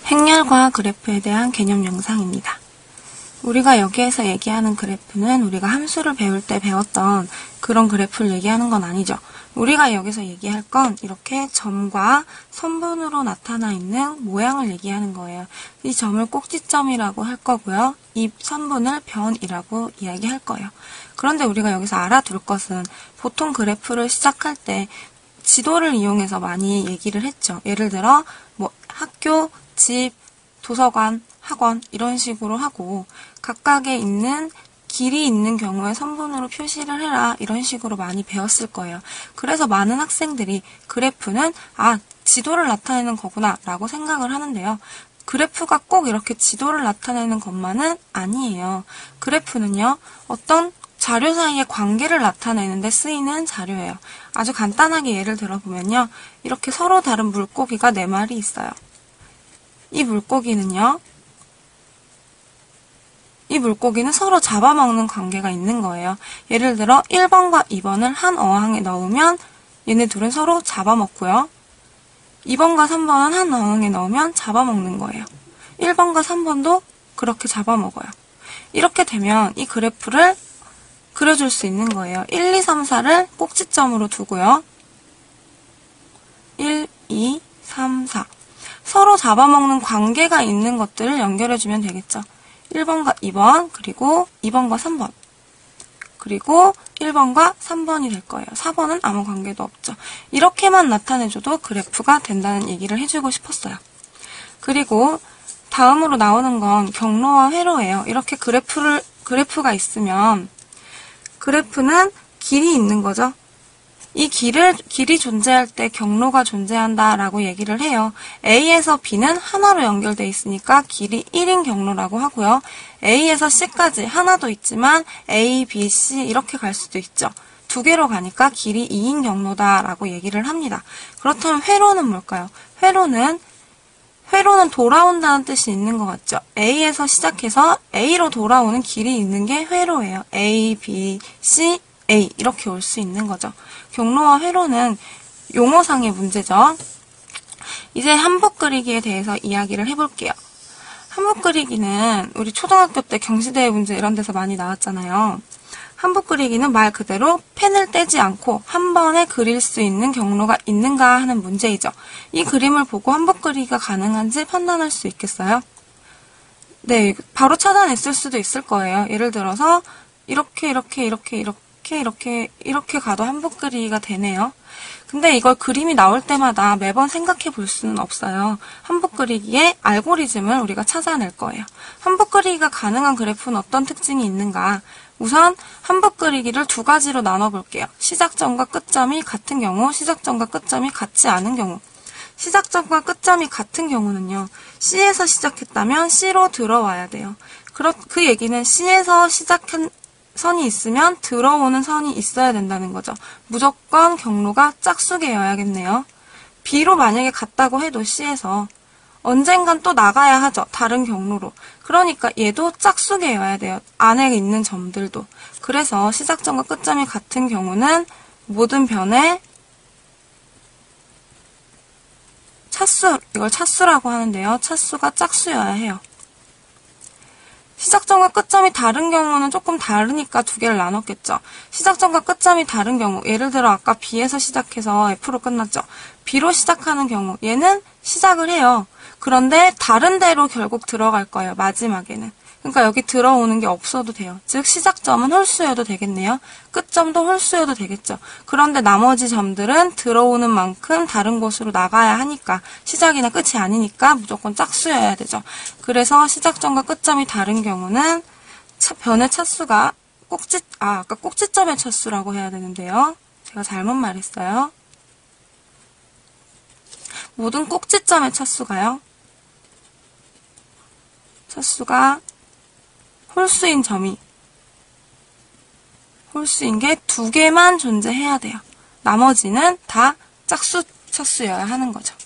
행렬과 그래프에 대한 개념 영상입니다. 우리가 여기에서 얘기하는 그래프는 우리가 함수를 배울 때 배웠던 그런 그래프를 얘기하는 건 아니죠. 우리가 여기서 얘기할 건 이렇게 점과 선분으로 나타나 있는 모양을 얘기하는 거예요. 이 점을 꼭지점이라고 할 거고요. 이 선분을 변이라고 이야기할 거예요. 그런데 우리가 여기서 알아둘 것은 보통 그래프를 시작할 때 지도를 이용해서 많이 얘기를 했죠. 예를 들어 뭐 학교, 집, 도서관, 학원 이런 식으로 하고 각각에 있는 길이 있는 경우에 선분으로 표시를 해라 이런 식으로 많이 배웠을 거예요. 그래서 많은 학생들이 그래프는 지도를 나타내는 거구나 라고 생각을 하는데요. 그래프가 꼭 이렇게 지도를 나타내는 것만은 아니에요. 그래프는요, 어떤 자료 사이의 관계를 나타내는 데 쓰이는 자료예요. 아주 간단하게 예를 들어보면요. 이렇게 서로 다른 물고기가 4마리 있어요. 이 물고기는 서로 잡아먹는 관계가 있는 거예요. 예를 들어 1번과 2번을 한 어항에 넣으면 얘네 둘은 서로 잡아먹고요. 2번과 3번은 한 어항에 넣으면 잡아먹는 거예요. 1번과 3번도 그렇게 잡아먹어요. 이렇게 되면 이 그래프를 그려줄 수 있는 거예요. 1, 2, 3, 4를 꼭지점으로 두고요. 1, 2, 3, 4. 서로 잡아먹는 관계가 있는 것들을 연결해주면 되겠죠. 1번과 2번, 그리고 2번과 3번. 그리고 1번과 3번이 될 거예요. 4번은 아무 관계도 없죠. 이렇게만 나타내줘도 그래프가 된다는 얘기를 해주고 싶었어요. 그리고 다음으로 나오는 건 경로와 회로예요. 이렇게 그래프가 있으면 그래프는 길이 있는 거죠. 이 길이 존재할 때 경로가 존재한다라고 얘기를 해요. A에서 B는 하나로 연결되어 있으니까 길이 1인 경로라고 하고요. A에서 C까지 하나도 있지만 A, B, C 이렇게 갈 수도 있죠. 2개로 가니까 길이 2인 경로다라고 얘기를 합니다. 그렇다면 회로는 뭘까요? 회로는 돌아온다는 뜻이 있는 것 같죠. A에서 시작해서 A로 돌아오는 길이 있는 게 회로예요. A, B, C, A 이렇게 올 수 있는 거죠. 경로와 회로는 용어상의 문제죠. 이제 한복 그리기에 대해서 이야기를 해볼게요. 한복 그리기는 우리 초등학교 때 경시대회 문제 이런 데서 많이 나왔잖아요. 한복 그리기는 말 그대로 펜을 떼지 않고 한 번에 그릴 수 있는 경로가 있는가 하는 문제이죠. 이 그림을 보고 한복 그리기가 가능한지 판단할 수 있겠어요? 네, 바로 찾아냈을 수도 있을 거예요. 예를 들어서 이렇게 가도 한복 그리기가 되네요. 근데 이걸 그림이 나올 때마다 매번 생각해 볼 수는 없어요. 한복 그리기의 알고리즘을 우리가 찾아낼 거예요. 한복 그리기가 가능한 그래프는 어떤 특징이 있는가? 우선 한복 그리기를 2가지로 나눠볼게요. 시작점과 끝점이 같은 경우, 시작점과 끝점이 같지 않은 경우. 시작점과 끝점이 같은 경우는요. C에서 시작했다면 C로 들어와야 돼요. 그 얘기는 C에서 시작한 선이 있으면 들어오는 선이 있어야 된다는 거죠. 무조건 경로가 짝수개여야겠네요. B로 만약에 갔다고 해도 C에서 언젠간 또 나가야 하죠. 다른 경로로. 그러니까 얘도 짝수개여야 돼요. 안에 있는 점들도. 그래서 시작점과 끝점이 같은 경우는 모든 변에 이걸 차수라고 하는데요. 차수가 짝수여야 해요. 시작점과 끝점이 다른 경우는 조금 다르니까 2개를 나눴겠죠. 시작점과 끝점이 다른 경우, 예를 들어 아까 B에서 시작해서 F로 끝났죠. B로 시작하는 경우, 얘는 시작을 해요. 그런데 다른 데로 결국 들어갈 거예요, 마지막에는. 그러니까 여기 들어오는 게 없어도 돼요. 즉 시작점은 홀수여도 되겠네요. 끝점도 홀수여도 되겠죠. 그런데 나머지 점들은 들어오는 만큼 다른 곳으로 나가야 하니까 시작이나 끝이 아니니까 무조건 짝수여야 되죠. 그래서 시작점과 끝점이 다른 경우는 변의 차수가 아까 꼭지점의 차수라고 해야 되는데요. 제가 잘못 말했어요. 모든 꼭지점의 차수가 홀수인 게 2개만 존재해야 돼요. 나머지는 다 짝수 차수여야 하는 거죠.